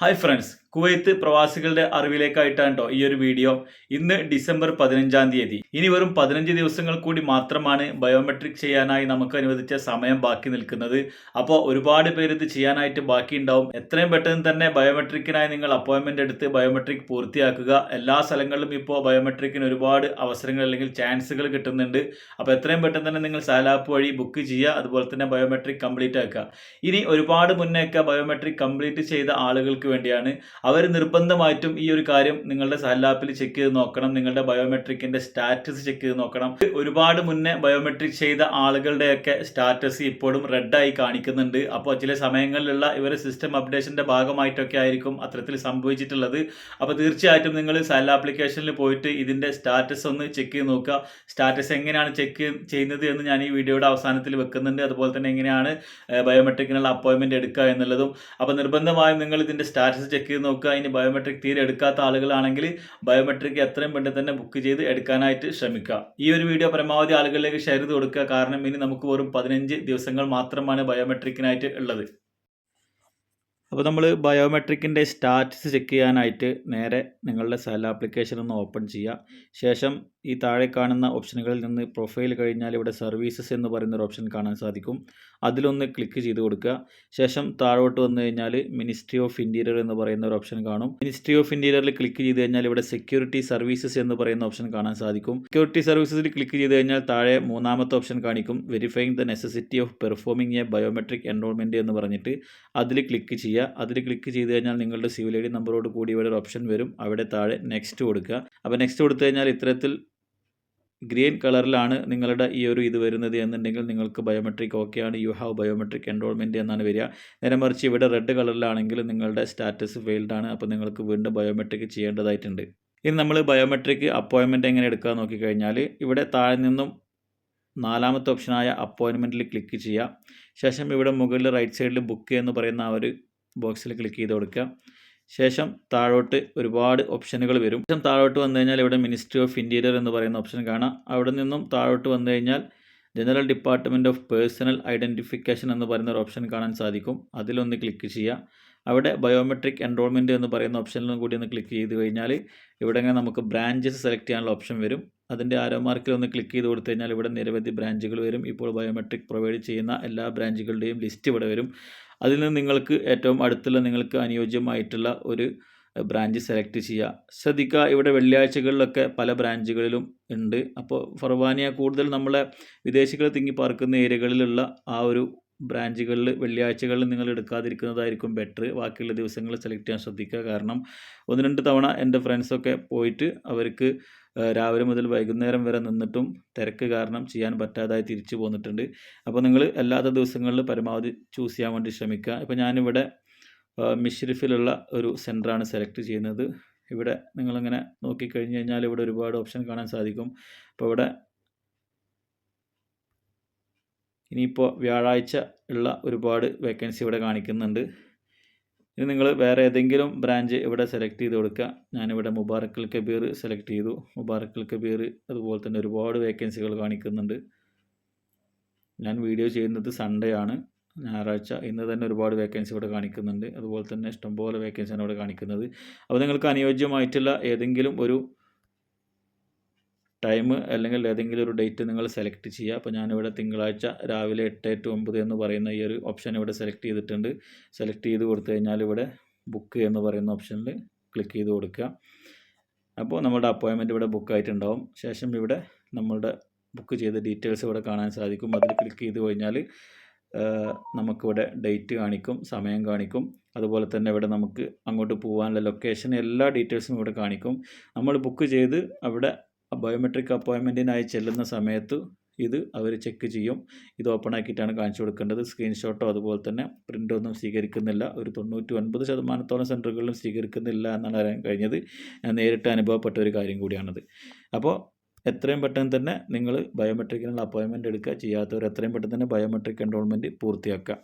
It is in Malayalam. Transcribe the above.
ഹായ് ഫ്രണ്ട്സ്, കുവൈത്ത് പ്രവാസികളുടെ അറിവിലേക്കായിട്ടാണ് കേട്ടോ ഈ ഒരു വീഡിയോ. ഇന്ന് ഡിസംബർ 15-ാം തീയതി. ഇനി വെറും 15 ദിവസങ്ങൾ കൂടി മാത്രമാണ് ബയോമെട്രിക് ചെയ്യാനായി നമുക്ക് അനുവദിച്ച സമയം ബാക്കി നിൽക്കുന്നത്. അപ്പോൾ ഒരുപാട് പേര് ഇത് ചെയ്യാനായിട്ട് ബാക്കിയുണ്ടാവും. എത്രയും പെട്ടെന്ന് തന്നെ ബയോമെട്രിക്കിനായി നിങ്ങൾ അപ്പോയിൻമെന്റ് എടുത്ത് ബയോമെട്രിക് പൂർത്തിയാക്കുക. എല്ലാ സ്ഥലങ്ങളിലും ഇപ്പോൾ ബയോമെട്രിക്കിന് ഒരുപാട് അവസരങ്ങൾ അല്ലെങ്കിൽ ചാൻസുകൾ കിട്ടുന്നുണ്ട്. അപ്പോൾ എത്രയും പെട്ടെന്ന് തന്നെ നിങ്ങൾ സാലാപ്പ് വഴി ബുക്ക് ചെയ്യുക. അതുപോലെ തന്നെ ബയോമെട്രിക് കംപ്ലീറ്റ് ആക്കുക. ഇനി ഒരുപാട് മുന്നേയൊക്കെ ബയോമെട്രിക് കംപ്ലീറ്റ് ചെയ്ത ആളുകൾക്ക് വേണ്ടിയാണ്. അവർ നിർബന്ധമായിട്ടും ഈ ഒരു കാര്യം നിങ്ങളുടെ സഹൽ ആപ്പിൽ ചെക്ക് ചെയ്ത് നോക്കണം. നിങ്ങളുടെ ബയോമെട്രിക്കിന്റെ സ്റ്റാറ്റസ് ചെക്ക് ചെയ്ത് നോക്കണം. ഒരുപാട് മുന്നേ ബയോമെട്രിക് ചെയ്ത ആളുകളുടെയൊക്കെ സ്റ്റാറ്റസ് ഇപ്പോഴും റെഡായി കാണിക്കുന്നുണ്ട്. അപ്പോൾ ചില സമയങ്ങളിലുള്ള ഇവരെ സിസ്റ്റം അപ്ഡേഷന്റെ ഭാഗമായിട്ടൊക്കെ ആയിരിക്കും അത്തരത്തിൽ സംഭവിച്ചിട്ടുള്ളത്. അപ്പോൾ തീർച്ചയായിട്ടും നിങ്ങൾ സഹൽ ആപ്ലിക്കേഷനിൽ പോയിട്ട് ഇതിന്റെ സ്റ്റാറ്റസ് ഒന്ന് ചെക്ക് ചെയ്ത് നോക്കുക. സ്റ്റാറ്റസ് എങ്ങനെയാണ് ചെക്ക് ചെയ്യുന്നത് എന്ന് ഞാൻ ഈ വീഡിയോയുടെ അവസാനത്തിൽ വെക്കുന്നുണ്ട്. അതുപോലെ തന്നെ എങ്ങനെയാണ് ബയോമെട്രിക്കിനുള്ള അപ്പോയിൻമെന്റ് എടുക്കുക എന്നുള്ളതും. അപ്പോൾ നിർബന്ധമായും നിങ്ങൾ ഇതിന്റെ സ്റ്റാറ്റസ് ചെക്ക് ചെയ്ത് നോക്കുക. ഇനി ബയോമെട്രിക് തീരെ എടുക്കാത്ത ആളുകളാണെങ്കിൽ ബയോമെട്രിക് എത്രയും പെട്ടെന്ന് തന്നെ ബുക്ക് ചെയ്ത് എടുക്കാനായിട്ട് ശ്രമിക്കുക. ഈ ഒരു വീഡിയോ പരമാവധി ആളുകളിലേക്ക് ഷെയർ ചെയ്ത് കൊടുക്കുക. കാരണം ഇനി നമുക്ക് വെറും 15 ദിവസങ്ങൾ മാത്രമാണ് ബയോമെട്രിക്കിനായിട്ട് ഉള്ളത്. അപ്പോൾ നമ്മൾ ബയോമെട്രിക്കിൻ്റെ സ്റ്റാറ്റസ് ചെക്ക് ചെയ്യാനായിട്ട് നേരെ നിങ്ങളുടെ സഹൽ ആപ്ലിക്കേഷൻ ഒന്ന് ഓപ്പൺ ചെയ്യുക. ശേഷം ഈ താഴെ കാണുന്ന ഓപ്ഷനുകളിൽ നിന്ന് പ്രൊഫൈൽ കഴിഞ്ഞാൽ ഇവിടെ സർവീസസ് എന്ന് പറയുന്ന ഒരു ഓപ്ഷൻ കാണാൻ സാധിക്കും. അതിലൊന്ന് ക്ലിക്ക് ചെയ്ത് കൊടുക്കുക. ശേഷം താഴോട്ട് വന്നു കഴിഞ്ഞാൽ മിനിസ്ട്രി ഓഫ് ഇൻറ്റീരിയർ എന്ന് പറയുന്ന ഒരു ഓപ്ഷൻ കാണും. മിനിസ്ട്രി ഓഫ് ഇൻറ്റീരിയറിൽ ക്ലിക്ക് ചെയ്ത് കഴിഞ്ഞാൽ ഇവിടെ സെക്യൂരിറ്റി സർവീസസ് എന്ന് പറയുന്ന ഓപ്ഷൻ കാണാൻ സാധിക്കും. സെക്യൂരിറ്റി സർവീസസിൽ ക്ലിക്ക് ചെയ്ത് കഴിഞ്ഞാൽ താഴെ മൂന്നാമത്തെ ഓപ്ഷൻ കാണിക്കും, verifying the necessity of performing A biometric enrolment എന്ന് പറഞ്ഞിട്ട് അതിൽ ക്ലിക്ക് ചെയ്യുക. അതിൽ ക്ലിക്ക് ചെയ്ത് കഴിഞ്ഞാൽ നിങ്ങളുടെ സിവിൽ ഐ ഡി നമ്പറോട് കൂടി ഇവിടെ ഒരു ഓപ്ഷൻ വരും. അവിടെ താഴെ നെക്സ്റ്റ് കൊടുക്കുക. അപ്പോൾ നെക്സ്റ്റ് കൊടുത്തു കഴിഞ്ഞാൽ ഇത്തരത്തിൽ ഗ്രീൻ കളറിലാണ് നിങ്ങളുടെ ഈ ഒരു ഇത് വരുന്നത് എന്നുണ്ടെങ്കിൽ നിങ്ങൾക്ക് ബയോമെട്രിക് ഓക്കെയാണ്, യു ഹാവ് ബയോമെട്രിക് എൻറോൾമെൻറ്റ് എന്നാണ് വരിക. നേരെ മറിച്ച് ഇവിടെ റെഡ് കളറിലാണെങ്കിൽ നിങ്ങളുടെ സ്റ്റാറ്റസ് ഫെയിൽഡ് ആണ്. അപ്പോൾ നിങ്ങൾക്ക് വീണ്ടും ബയോമെട്രിക് ചെയ്യേണ്ടതായിട്ടുണ്ട്. ഇനി നമ്മൾ ബയോമെട്രിക് അപ്പോയിൻമെൻറ്റ് എങ്ങനെ എടുക്കുക നോക്കിക്കഴിഞ്ഞാൽ ഇവിടെ താഴെ നിന്നും നാലാമത്തെ ഓപ്ഷനായ അപ്പോയിൻമെൻറ്റിൽ ക്ലിക്ക് ചെയ്യുക. ശേഷം ഇവിടെ മുകളിൽ റൈറ്റ് സൈഡിൽ ബുക്ക് എന്ന് പറയുന്ന ആ ഒരു ബോക്സിൽ ക്ലിക്ക് ചെയ്ത് കൊടുക്കുക. ശേഷം താഴോട്ട് ഒരുപാട് ഓപ്ഷനുകൾ വരും. ശേഷം താഴോട്ട് വന്നു കഴിഞ്ഞാൽ ഇവിടെ മിനിസ്ട്രി ഓഫ് ഇൻറ്റീരിയർ എന്ന് പറയുന്ന ഓപ്ഷൻ കാണാം. അവിടെ നിന്നും താഴോട്ട് വന്നു കഴിഞ്ഞാൽ general department of personal identification എന്ന് പറയുന്ന ഒരു ഓപ്ഷൻ കാണാൻ സാധിക്കും. അതിലൊന്ന് ക്ലിക്ക് ചെയ്യുക. അവിടെ ബയോമെട്രിക് എൻറോൾമെൻറ്റ് എന്ന് പറയുന്ന ഓപ്ഷനിലും കൂടി ഒന്ന് ക്ലിക്ക് ചെയ്ത് കഴിഞ്ഞാൽ ഇവിടെ ഇങ്ങനെ നമുക്ക് ബ്രാഞ്ചസ് സെലക്ട് ചെയ്യാനുള്ള ഓപ്ഷൻ വരും. അതിൻ്റെ ആരോ മാർക്കിൽ ഒന്ന് ക്ലിക്ക് ചെയ്ത് കൊടുത്തു കഴിഞ്ഞാൽ ഇവിടെ നിരവധി ബ്രാഞ്ചുകൾ വരും. ഇപ്പോൾ ബയോമെട്രിക് പ്രൊവൈഡ് ചെയ്യുന്ന എല്ലാ ബ്രാഞ്ചുകളുടെയും ലിസ്റ്റ് ഇവിടെ വരും. അതിൽ നിന്ന് നിങ്ങൾക്ക് ഏറ്റവും അടുത്തുള്ള നിങ്ങൾക്ക് അനുയോജ്യമായിട്ടുള്ള ഒരു ബ്രാഞ്ച് സെലക്ട് ചെയ്യുക. ശ്രദ്ധിക്കുക, ഇവിടെ വെള്ളിയാഴ്ചകളിലൊക്കെ പല ബ്രാഞ്ചുകളിലും ഉണ്ട്. അപ്പോൾ ഫർവാനിയ കൂടുതൽ നമ്മളെ വിദേശികൾ തിങ്ങിപ്പാർക്കുന്ന ഏരിയകളിലുള്ള ആ ഒരു ബ്രാഞ്ചുകളിൽ വെള്ളിയാഴ്ചകളിൽ നിങ്ങൾ എടുക്കാതിരിക്കുന്നതായിരിക്കും ബെറ്റർ. ബാക്കിയുള്ള ദിവസങ്ങൾ സെലക്ട് ചെയ്യാൻ ശ്രദ്ധിക്കുക. കാരണം 1-2 തവണ എൻ്റെ ഫ്രണ്ട്സൊക്കെ പോയിട്ട് അവർക്ക് രാവിലെ മുതൽ വൈകുന്നേരം വരെ നിന്നിട്ടും തിരക്ക് കാരണം ചെയ്യാൻ പറ്റാതായി തിരിച്ചു പോന്നിട്ടുണ്ട്. അപ്പോൾ നിങ്ങൾ അല്ലാത്ത ദിവസങ്ങളിൽ പരമാവധി ചൂസ് ചെയ്യാൻ വേണ്ടി ശ്രമിക്കുക. ഇപ്പോൾ ഞാനിവിടെ മിഷ്രിഫിലുള്ള ഒരു സെൻറ്ററാണ് സെലക്ട് ചെയ്യുന്നത്. ഇവിടെ നിങ്ങളിങ്ങനെ നോക്കിക്കഴിഞ്ഞ് കഴിഞ്ഞാൽ ഇവിടെ ഒരുപാട് ഓപ്ഷൻ കാണാൻ സാധിക്കും. അപ്പോൾ ഇവിടെ ഇനിയിപ്പോൾ വ്യാഴാഴ്ച ഉള്ള ഒരുപാട് വേക്കൻസി ഇവിടെ കാണിക്കുന്നുണ്ട്. ഇനി നിങ്ങൾ വേറെ ഏതെങ്കിലും ബ്രാഞ്ച് ഇവിടെ സെലക്ട് ചെയ്ത് കൊടുക്കുക. ഞാനിവിടെ മുബാറക്കൽ കബീർ സെലക്ട് ചെയ്തു. മുബാറക്കൽ കബീർ അതുപോലെ തന്നെ ഒരുപാട് വേക്കൻസികൾ കാണിക്കുന്നുണ്ട്. ഞാൻ വീഡിയോ ചെയ്യുന്നത് സൺഡേ ആണ്, ഞായറാഴ്ച. ഇന്ന് തന്നെ ഒരുപാട് വേക്കൻസി ഇവിടെ കാണിക്കുന്നുണ്ട്. അതുപോലെ തന്നെ ഇഷ്ടംപോലെ വേക്കൻസിയാണ് ഇവിടെ കാണിക്കുന്നത്. അപ്പോൾ നിങ്ങൾക്ക് അനുയോജ്യമായിട്ടുള്ള ഏതെങ്കിലും ഒരു ടൈം അല്ലെങ്കിൽ ഏതെങ്കിലും ഒരു ഡേറ്റ് നിങ്ങൾ സെലക്ട് ചെയ്യുക. അപ്പോൾ ഞാനിവിടെ തിങ്കളാഴ്ച രാവിലെ 8 to 9 എന്ന് പറയുന്ന ഈ ഒരു ഓപ്ഷൻ ഇവിടെ സെലക്ട് ചെയ്തിട്ടുണ്ട്. സെലക്ട് ചെയ്ത് കൊടുത്തു കഴിഞ്ഞാൽ ഇവിടെ ബുക്ക് എന്ന് പറയുന്ന ഓപ്ഷനിൽ ക്ലിക്ക് ചെയ്ത് കൊടുക്കുക. അപ്പോൾ നമ്മുടെ അപ്പോയിൻമെൻറ്റ് ഇവിടെ ബുക്ക് ആയിട്ടുണ്ടാവും. ശേഷം ഇവിടെ നമ്മളുടെ ബുക്ക് ചെയ്ത ഡീറ്റെയിൽസ് ഇവിടെ കാണാൻ സാധിക്കും. അതിൽ ക്ലിക്ക് ചെയ്ത് കഴിഞ്ഞാൽ നമുക്കിവിടെ ഡേറ്റ് കാണിക്കും, സമയം കാണിക്കും. അതുപോലെ തന്നെ ഇവിടെ നമുക്ക് അങ്ങോട്ട് പോകാനുള്ള ലൊക്കേഷൻ എല്ലാ ഡീറ്റെയിൽസും ഇവിടെ കാണിക്കും. നമ്മൾ ബുക്ക് ചെയ്ത് അവിടെ ബയോമെട്രിക് അപ്പോയിൻമെൻറ്റിനായി ചെല്ലുന്ന സമയത്ത് ഇത് അവർ ചെക്ക് ചെയ്യും. ഇത് ഓപ്പൺ ആക്കിയിട്ടാണ് കാണിച്ചു കൊടുക്കേണ്ടത്. സ്ക്രീൻഷോട്ടോ അതുപോലെ തന്നെ പ്രിൻ്റോ ഒന്നും സ്വീകരിക്കുന്നില്ല. ഒരു 99% സെൻറ്ററുകളിലും സ്വീകരിക്കുന്നില്ല എന്നാണ് അറിയാൻ കഴിഞ്ഞത്. ഞാൻ നേരിട്ട് അനുഭവപ്പെട്ട ഒരു കാര്യം കൂടിയാണത്. അപ്പോൾ എത്രയും പെട്ടെന്ന് തന്നെ നിങ്ങൾ ബയോമെട്രിക്കിനുള്ള അപ്പോയിൻമെൻറ്റ് എടുക്കുക. ചെയ്യാത്തവർ എത്രയും പെട്ടെന്ന് തന്നെ ബയോമെട്രിക് എൻറോൾമെൻറ്റ് പൂർത്തിയാക്കുക.